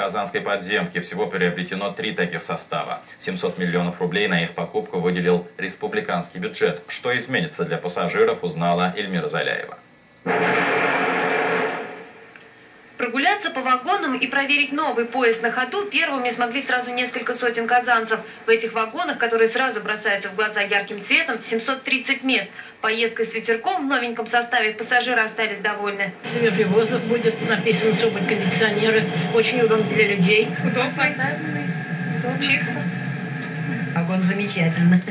Казанской подземке всего приобретено 3 таких состава. 700 миллионов рублей на их покупку выделил республиканский бюджет. Что изменится для пассажиров, узнала Эльмира Заляева. Прогуляться по вагонам и проверить новый поезд на ходу первыми смогли сразу несколько сотен казанцев. В этих вагонах, которые сразу бросаются в глаза ярким цветом, 730 мест. Поездкой с ветерком в новеньком составе пассажиры остались довольны. Свежий воздух будет, написано, что будут кондиционеры. Очень удобно для людей. Удобный, чисто. Вагон замечательный,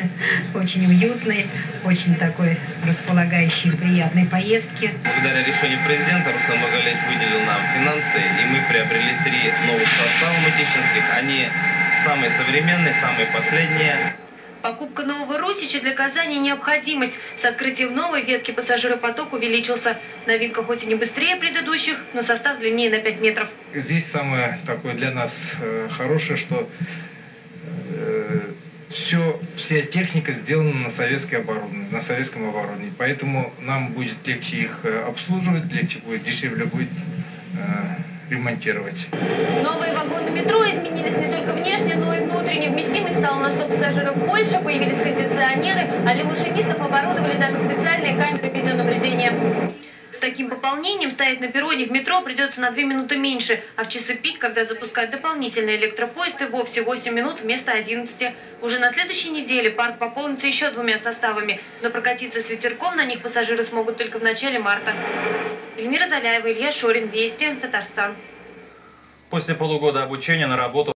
очень уютный, очень такой располагающий, приятной поездки. Благодаря решению президента Рустам Багалиевич выделил нам финансы, и мы приобрели 3 новых состава мытищинских. Они самые современные, самые последние. Покупка нового Русича для Казани – необходимость. С открытием новой ветки пассажиропоток увеличился. Новинка хоть и не быстрее предыдущих, но состав длиннее на 5 метров. Здесь самое такое для нас хорошее, что вся техника сделана на советском оборудовании. Поэтому нам будет легче их обслуживать, легче будет, дешевле будет ремонтировать. Новые вагоны метро изменились не только внешне, но и внутренне. Вместимость стала на 100 пассажиров больше, появились кондиционеры, а для машинистов оборудовали даже специальные камеры видеонаблюдения. С таким пополнением стоять на перроне в метро придется на 2 минуты меньше, а в часы пик, когда запускают дополнительный электропоезд, и вовсе 8 минут вместо 11. Уже на следующей неделе парк пополнится еще 2 составами, но прокатиться с ветерком на них пассажиры смогут только в начале марта. Эльмира Заляева, Илья Шорин, Вести, Татарстан. После полугода обучения на работу